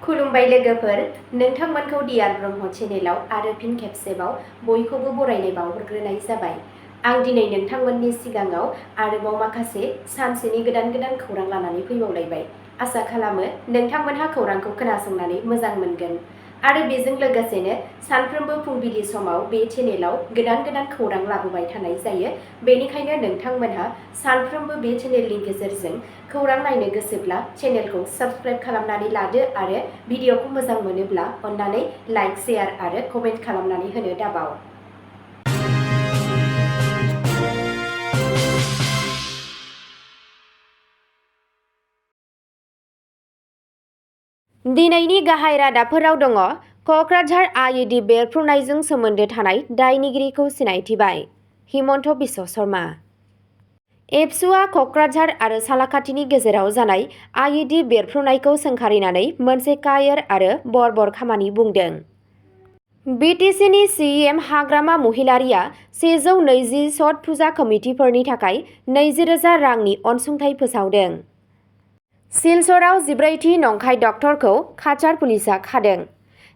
खुलुमबाय लोगोफोर, नोंथांमोनखौ डियार ब्रह्म चेनेलाव आरो फिन खेबसेबाव बयखौबो बरायनाय बावहरग्रोनाय जाबाय। आं दिनै नोंथांमोननि सिगाङाव आरोबाव माखासे सानसेनि गोदान खौरां लानानै फैबावलायबाय। आसा खालामो नोंथांमोनहा खौरांखौ खोनासंनानै मोजां मोनगोन आरो बेजों लोगोसेनो सानफ्रोमबो फुंबिलि समाव बे चेनेलाव गोदान खौरां लाबोबाय थानाय जायो। बेनिखायनो नोंथांमोनहा सानफ्रोमबो बे चेनेलनि गेजेरजों खौरां नायनो गोसोब्ला चेनेलखौ साबस्क्राइब खालामनानै लादो आरो भिडिअखौ मोजां मोनोब्ला अन्नानै लाइक, शेयार आरो कमेन्ट खालामनानै होनो दाबाव। दिनैनि गाहाय रादाबफोराव दङ। क'क्राझार आइइडि बेरफ्रुनायजों सोमोन्दो थानाय दायनिगिरिखौ सिनायथिबाय। हिमन्त बिश्व शर्मा। एबसुआ क'क्राझार आरो सालाकाटिनि गेजेराव जानाय आइइडि बेरफ्रुनायखौ सोंखारिनानै मोनसे कायर आरो बर्बर खामानि बुंदों। BTCनि CEM हाग्रामा महिलारिया 120 छठ पुजा कमिटिफोरनि थाखाय 20,000 रांनि अनसुंथाइ फोसावदों। सिलचराव 14थि नंखाय डक्टरखौ काछार पुलिसआ खादों।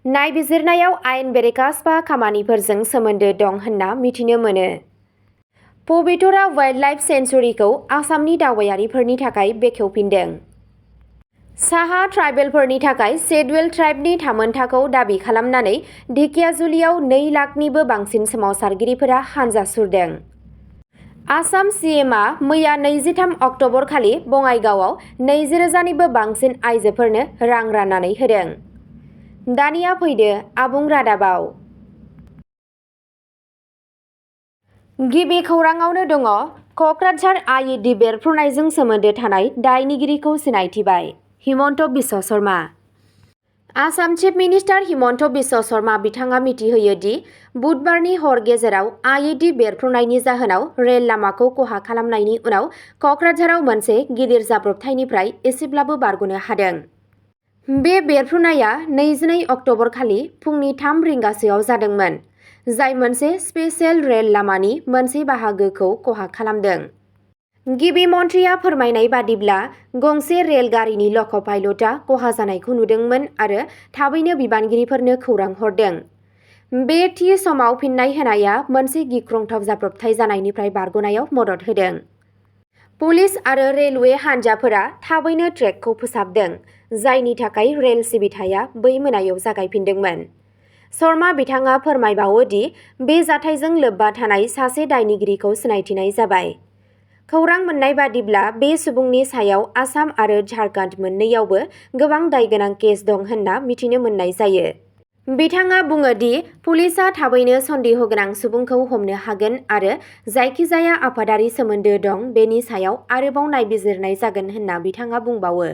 नायबिजिरनायाव आयेन बेरेखा स्पा खामानिफोरजों सोमोन्दो दं होनना मिथिनो मोनो। पबितरा वाइल्डलाइफ सेंचुरीखौ आसामनि दावबायारिफोरनि थाखाय बेखेवफिनदों। साहा ट्राइबेलफोरनि थाखाय शेड्युल्ड ट्राइबनि थामोनथाखौ दाबि खालामनानै ढेकियाजुलियाव 2 लाखनिबो बांसिन सोमावसारगिरिफोरा हानजा सुरदों। आसाम CMआ मैया 23 अक्ट'बर खालि बङाइगावआव 20,000निबो बांसिन आइजोफोरनो रां राननानै होदों। दानिया फैदो आबुं रादाबाव। गिबि खौराङावनो दङ। क'क्राझार आइइडि बेरफ्रुनायजों सोमोन्दो थानाय दायनिगिरिखौ सिनायथिबाय। हिमन्त बिश्व शर्मा। आसाम चिफ मिनिस्टार हिमन्त बिश्व शर्मा बिथाङा मिथिहोयो दि बुधबारनि हर गेजेराव आइइडि बेरफ्रुनायनि जाहोनाव रेल लामाखौ खहा खालामनायनि उनाव क'क्राझाराव मोनसे गिदिर जाब्रबथायनिफ्राय एसेब्लाबो बारग'नो हादों। बे बेरफ्रुनाया 22 अक्ट'बर खालि फुंनि 3 रिंगासोआव जादोंमोन, जाय मोनसे स्पेशेल रेल लामानि मोनसे बाहागोखौ खहा खालामदों। गिबि मन्थ्रिया फोरमायनाय बादिब्ला गंसे रेल गारिनि लक' पाइलटआ खहा जानायखौ नुदोंमोन आरो थाबैनो बिबानगिरिफोरनो खौरां हरदों। बे थि समाव फिन्नाय होनाया मोनसे गिख्रंथाव जाब्रबथाय जानायनिफ्राय बारग'नायाव मदद होदों। पुलिस आरो रेलवे हानजाफोरा थाबैनो ट्रेकखौ फोसाबदों, जायनि थाखाय रेल सिबिथाया बै मोनायाव जागायफिनदोंमोन। शर्मा बिथाङा फोरमायबावो दि बे जाथायजों लोब्बा थानाय सासे दायनिगिरिखौ सिनायथिनाय जाबाय। खौरां मोन्नाय बादिब्ला बे सुबुंनि सायाव आसाम आरो झारखन्ड मोन्नैयावबो गोबां दायगोनां केस दं होनना मिथिनो मोननाय जायो। बिथाङा बुङो दि पुलिसआ थाबैनो सन्देह गोनां सुबुंखौ हमनो हागोन आरो जायखिजाया आफादारि सोमोन्दो दं बेनि सायाव आरोबाव नायबिजिरनाय जागोन होनना बिथाङा बुंबावो।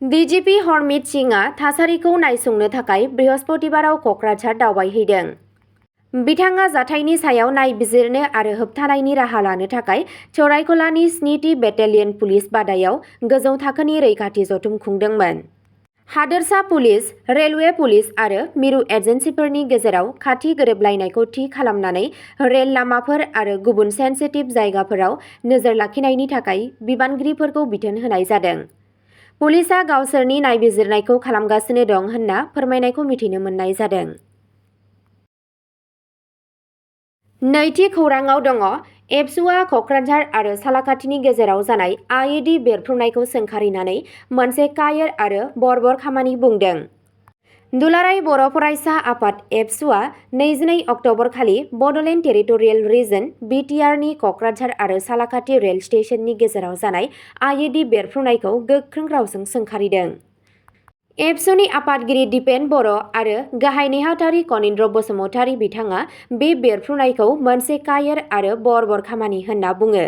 DGP हरमित सिंहआ थासारिखौ नायसंनो थाखाय बृहस्पतिबाराव क'क्राझार दावबायहैदों। बिथाङा जाथायनि सायाव नायबिजिरनो आरो होबथानायनि राहा लानो थाखाय सरायकलानि 7थि बेटेलियन पुलिस बादायाव गोजौ थाखोनि रैखाथि जथुम खुंदोंमोन। हादोरसा पुलिस, रेलवे पुलिस आरो मिरु एजेन्सिफोरनि गेजेराव खाथि गोरोबलायनायखौ थि खालामनानै रेल लामाफोर आरो गुबुन सेन्सिटिभ जायगाफोराव नोजोर लाखिनायनि थाखाय बिबानगिरिफोरखौ बिथोन होनाय जादों। पुलिसआ गावसोरनि नायबिजिरनायखौ खालामगासिनो दं होनना फोरमायनायखौ मिथिनो मोननाय जादों। नैथि खौराङाव दङ। एबसुआ क'क्राझार आरो सालाकाटिनि गेजेराव जानाय आइइडि बेरफ्रुनायखौ सोंखारिनानै मोनसे कायर आरो बर्बर खामानि बुंदों। दुलाराय बर' फरायसा आफाद एबसुआ 22 अक्ट'बर खालि बड'लेण्ड टेरिटरियेल रिजन (BTR)नि क'क्राझार आरो सालाकाटि रेल स्टेशननि गेजेराव जानाय आइइडि बेरफ्रुनायखौ गोख्रों रावजों सोंखारिदों। एबसुनि आफादगिरि दिपेन बर' आरो गाहाय नेहाथारि कनिन्द्र बसुमतारी बिथाङा बे बेरफ्रुनायखौ मोनसे कायर आरो बर्बर खामानि होनना बुङो,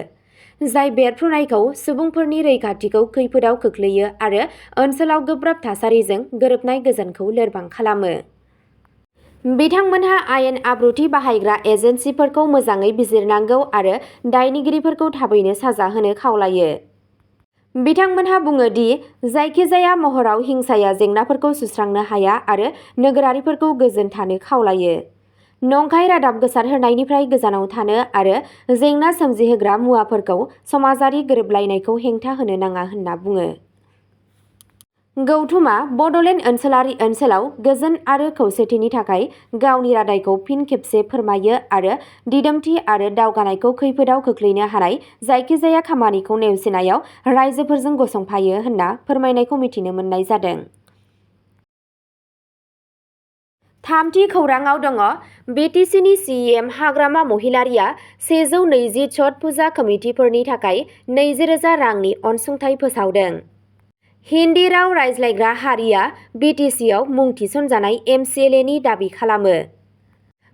जाय बेरफ्रुनायखौ सुबुंफोरनि रैखाथिखौ खैफोदाव खोख्लैयो आरो ओनसोलाव गोब्राब थासारिजों गोरोबनाय गोजोनखौ लोरबां खालामो। बिथांमोनहा आयेन आब्रुथि बाहायग्रा एजेन्सिफोरखौ मोजाङै बिजिरनांगौ आरो दायनिगिरिफोरखौ थाबैनो साजा होनो खावलायो। बिथांमोनहा बुङो दि जायखिजाया महराव हिंसाया जेंनाफोरखौ सुस्रांनो हाया आरो नोगोरारिफोरखौ गोजोन थानो खावलायो। नंखाय रादाब गोसारहोनायनिफ्राय गोजानाव थानो आरो जेंना सोमजिहोग्रा मुवाफोरखौ समाजारि गोरोबलायनायखौ हेंथा होनो नाङा होनना बुङो। गौथुमा बड'लेण्ड ओनसोलारि ओनसोलाव गोजोन आरो खौसेथिनि थाखाय गावनि रादायखौ फिन खेबसे फोरमायो आरो दिदोमथि आरो दावगानायखौ खैफोदाव खोख्लैनो हानाय जायखिजाया खामानिखौ नेवसिनायाव राइजोफोरजों गसंफायो होनना फोरमायनायखौ मिथिनो मोननाय जादों। थामथि खौराङाव दङ BTCनि CM हाग्रामा महिलारिया 120 छठ पुजा कमिटिफोरनि थाखाय 20,000 रांनि अनसुंथाइ फोसावदों। हिन्दी राव रायज्लायग्रा हारिया BTCआव मुं थिसनजानाय MCLAनि दाबि खालामो।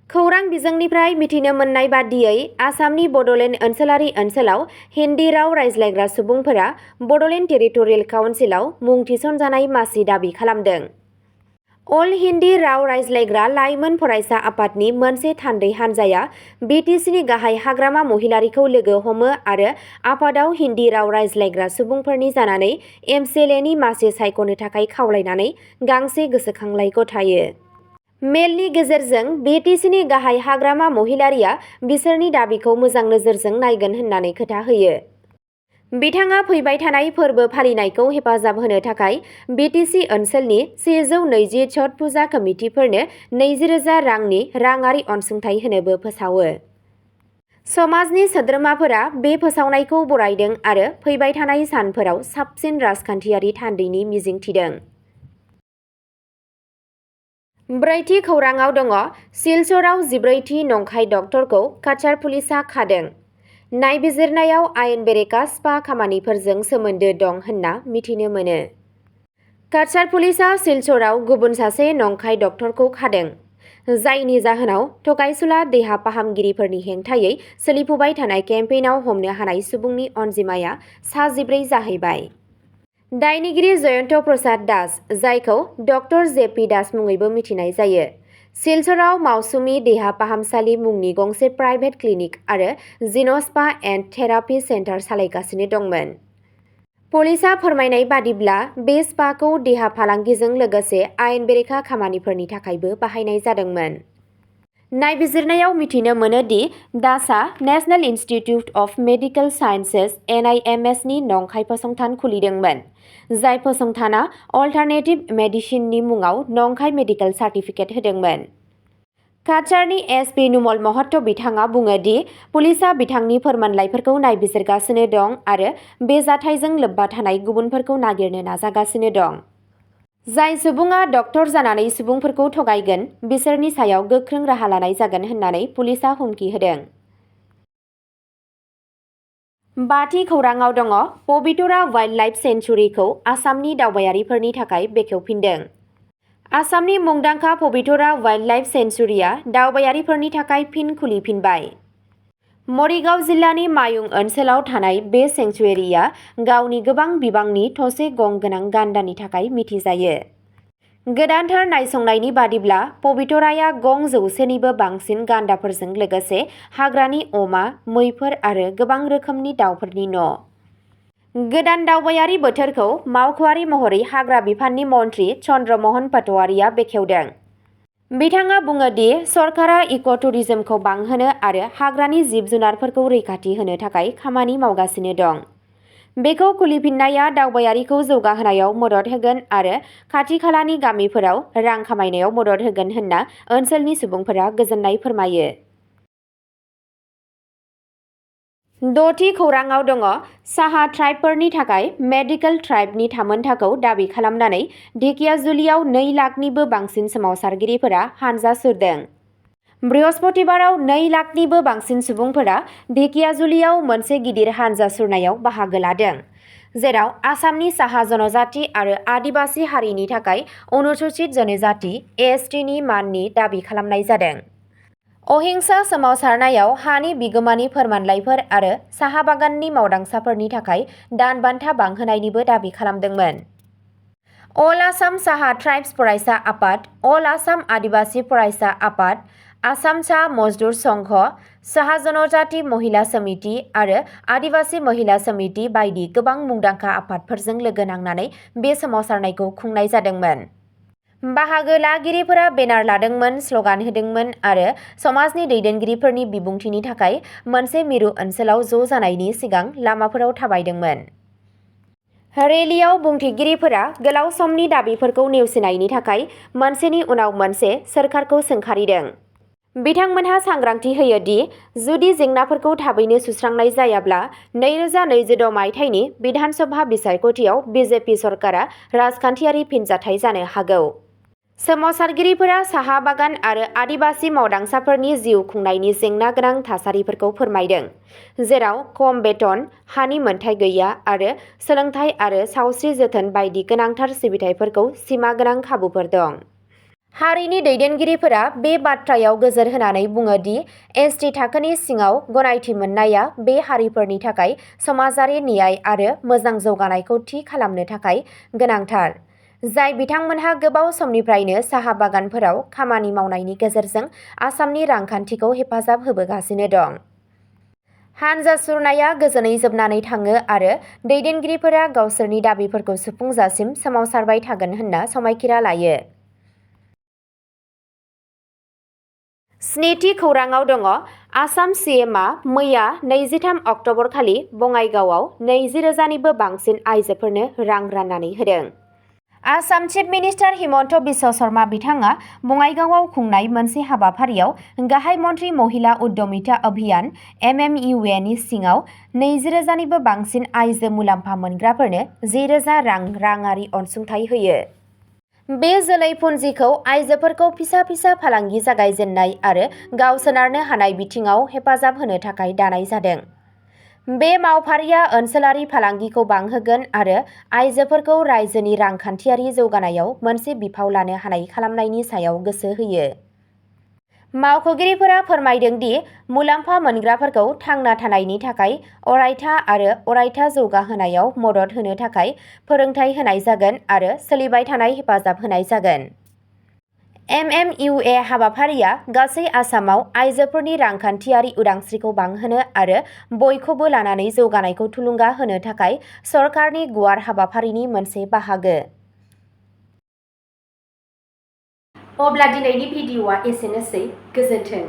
खौरां बिजोंनिफ्राय मिथिनो मोननाय बादियै आसामनि बड'लेण्ड ओनसोलारि ओनसोलाव हिन्दी राव रायज्लायग्रा सुबुंफोरा बड'लेण्ड टेरिटरियेल काउन्सिलाव मुं थिसनजानाय मासि दाबि खालामदों। अल हिन्दी राव रायज्लायग्रा लाइमोन फरायसा आफादनि मोनसे थान्दै हान्जाया BTCनि गाहाय हाग्रामा महिलारिखौ लोगो हमो आरो आफादाव हिन्दी राव रायज्लायग्रा सुबुंफोरनि जानानै MCLAनि मासि सायख'नो थाखाय खावलायनानै गांसे गोसोखांलाइ गथायो। मेलनि गेजेरजों BTCनि गाहाय हाग्रामा महिलारिया बिसोरनि दाबिखौ मोजां नोजोरजों नायगोन होननानै खोथा होयो। बिथाङा फैबाय थानाय फोरबो फालिनायखौ हेफाजाब होनो थाखाय BTC ओनसोलनि 120 छठ पुजा कमिटिफोरनो 20,000 रांनि राङारि अनसुंथाइ होनोबो फोसावो। समाजनि सोद्रोमाफोरा बे फोसावनायखौ बरायदों आरो फैबाय थानाय सानफोराव साबसिन राजखान्थियारि थान्दैनि मिजिं थिदों। ब्रैथि खौराङाव दङ सिलचराव 14थि नंखाय डक्टरखौ काछार पुलिसआ खादों। नायबिजिरनायाव आयेन बेरेखा स्पा खामानिफोरजों सोमोन्दो दं होनना मिथिनो मोनो। काछार पुलिसआ सिलचराव गुबुन सासे नंखाय डक्टरखौ खादों, जायनि जाहोनाव थगायसुला देहा फाहामगिरिफोरनि हेंथायै सोलिफुबाय थानाय केम्पेइनाव हमनो हानाय सुबुंनि अनजिमाया 14 जाहैबाय। दायनिगिरि जयन्त प्रसाद दास, जायखौ डक्टर JP दास मुङैबो मिथिनाय जायो, सिलचराव मावसुमि देहा फाहामसालि मुंनि गंसे प्राइभेट क्लिनिक आरो जिन' स्पा एन्ड थेरापि सेन्टार सालायगासिनो दंमोन। पुलिसआ फोरमायनाय बादिब्ला बे स्पाखौ देहा फालांगिजों लोगोसे आयेन बेरेखा खामानिफोरनि थाखायबो बाहायनाय जादोंमोन। नायबिजिरनायाव मिथिनो मोनो दि दासआ national institute of medical sciences NIMS नि नंखाय फसंथान खुलिदोंमोन, जाय फसंथाना अल्टारनेटिभ मेडिसिननि मुङाव नंखाय मेडिकेल सार्टिफिकेट होदोंमोन। काछारनि SP नुमल महत्त बिथाङा बुङो दि पुलिसआ बिथांनि फोरमानलाइफोरखौ नायबिजिरगासिनो दं आरो बे जाथायजों लोब्बा थानाय गुबुनफोरखौ नागिरनो नाजागासिनो दं। जाय सुबुङा डक्टर जानानै सुबुंफोरखौ थगायगोन, बिसोरनि सायाव गोख्रों राहा लानाय जागोन होननानै पुलिसआ हुमखि होदों। बाथि खौराङाव दङ पबितरा वाइल्डलाइफ सेंचुरीखौ आसामनि दावबायारिफोरनि थाखाय बेखेवफिनदों। आसामनि मुंदांखा पबितरा वाइल्डलाइफ सेंचुरीया दावबायारिफोरनि थाखाय फिन खुलिफिनबाय। मरिगाव जिल्लानि मायुं ओनसोलाव थानाय बे सेंचुवेरिया गावनि गोबां बिबांनि थसे गं गोनां गान्दानि थाखाय मिथिजायो। गोदानथार नायसंनायनि बादिब्ला पबितराया गं 100निबो बांसिन गान्दाफोरजों लोगोसे हाग्रानि अमा, मैफोर आरो गोबां रोखोमनि दावफोरनि न'। गोदान दावबायारि बोथोरखौ मावख'आरि महरै हाग्रा बिफाननि मन्थ्रि चन्द्र महन पाटवारिया बेखेवदों। बिथाङा बुङो दि सरकारा इक'टुरिज्मखौ बांहोनो आरो हाग्रानि जिब-जुनारफोरखौ रैखाथि होनो थाखाय खामानि मावगासिनो दं। बेखौ खुलिफिननाया दावबायारिखौ जौगाहोनायाव मदद होगोन आरो खाथि-खालानि गामिफोराव रां खामायनायाव मदद होगोन होनना ओनसोलनि सुबुंफोरा गोजोननाय फोरमायो। द'थि खौराङाव दङ साहा ट्राइबफोरनि थाखाय मेडिकेल ट्राइबनि थामोनथाखौ दाबि खालामनानै ढेकियाजुलियाव 2 लाखनिबो बांसिन सोमावसारगिरिफोरा हानजा सुरदों। बृहस्पतिबाराव 2 लाखनिबो बांसिन सुबुंफोरा ढेकियाजुलियाव मोनसे गिदिर हानजा सुरनायाव बाहागो लादों, जेराव आसामनि साहा जनजाति आरो आदिबासि हारिनि थाखाय अनुसूचित जनजाति ASTनि माननि दाबि खालामनाय जादों। अहिंसा सोमावसारनायाव हानि बिगोमानि फोरमानलाइफोर आरो साहा बागाननि मावदांसाफोरनि थाखाय दान बान्था बांहोनायनिबो दाबि खालामदोंमोन। अल आसाम साहा ट्राइब्स फरायसा आफाद, अल आसाम आदिबासि फरायसा आफाद, आसाम सा मजदुर संघ, साहा जनजाति महिला समिति आरो आदिबासि महिला समिति बायदि गोबां मुंदांखा आफादफोरजों लोगो नांनानै बे सोमावसारनायखौ खुंनाय जादोंमोन। बाहागो लागिरिफोरा बेनार लादोंमोन, स्लगान होदोंमोन आरो समाजनि दैदेनगिरिफोरनि बिबुंथिनि थाखाय मोनसे मिरु ओनसोलाव ज' जानायनि सिगां लामाफोराव थाबायदोंमोन। रेलियाव बुंथिगिरिफोरा गोलाव समनि दाबिफोरखौ नेवसिनायनि थाखाय मोनसेनि उनाव मोनसे सोरखारखौ सोंखारिदों। बिथांमोनहा सांग्रांथि होयो दि जुदि जेंनाफोरखौ थाबैनो सुस्रांनाय जायाब्ला 2026 मायथाइनि बिधान सभा बिसायख'थियाव बिजेपि सरकारा राजखान्थियारि फिनजाथाय जानो हागौ। सोमावसारगिरिफोरा साहा बागान आरो आदिबासि मावदांसाफोरनि जिउ खुंनायनि जेंना गोनां थासारिफोरखौ फोरमायदों, जेराव खम बेथन, हानि मोनथाय गैया आरो सोलोंथाय आरो सावस्रि जोथोन बायदि गोनांथार सिबिथाइफोरखौ सिमा गोनां खाबुफोर दं। हारिनि दैदेनगिरिफोरा बे बाथ्रायाव गोजोर होनानै बुङो दि एसटि थाखोनि सिङाव गनायथि मोननाया बे हारिफोरनि थाखाय समाजारि न्याय आरो मोजां जौगानायखौ थि खालामनो थाखाय गोनांथार, जाय बिथांमोनहा गोबाव समनिफ्रायनो साहा बागानफोराव खामानि मावनायनि गेजेरजों आसामनि रांखान्थिखौ हेफाजाब होबोगासिनो दं। हानजा सुरनाया गोजोनै जोबनानै थाङो आरो दैदेनगिरिफोरा गावसोरनि दाबिफोरखौ सुफुंजासिम सोमावसारबाय थागोन होनना समायखिरा लायो। स्निथि खौरांआव दङ आसाम सिएमआ मैया 23 अक्ट'बर खालि बङाइगावआव 20,000निबो बांसिन आइजोफोरनो रां राननानै होदों। आसाम चिफ मिनिस्टार हिमन्त बिश्व शर्मा बिथाङा बङाइगावआव खुंनाय मोनसे हाबाफारियाव गाहाय मन्त्रि महिला उद्यमिता अभियान (MMUA) नि सिङाव 20,000निबो बांसिन आइजो मुलाम्फा मोनग्राफोरनो 10,000 राङारि अनसुंथाइ होयो। बे जोलै पुन्जिखौ आइजोफोरखौ फिसा फालांगि जागायजेननाय आरो गावसोनारनो हानाय बिथिङाव हेफाजाब होनो थाखाय दानाय जादों। बे मावफारिया ओनसोलारि फालांगिखौ बांहोगोन आरो आइजोफोरखौ रायजोनि रांखान्थियारि जौगानायाव मोनसे बिफाव लानो हानाय खालामनायनि सायाव गोसो होयो। मावख'गिरिफोरा फोरमायदों दि मुलाम्फा मोनग्राफोरखौ थांना थानायनि थाखाय अरायथा आरो अरायथा जौगाहोनायाव मदद होनो थाखाय फोरोंथाय होनाय जागोन आरो सोलिबाय थानाय हेफाजाब होनाय जागोन। MMUA हाबाफारिया गासै आसामाव आइजोफोरनि रांखान्थियारि उदांस्रिखौ बांहोनो आरो बयखौबो लानानै जौगानायखौ थुलुंगा होनो थाखाय सरकारनि गुवार हाबाफारिनि मोनसे बाहागो। अब्ला दिनैनि भिडिअ'आ एसेनोसै। गोजोन्थों।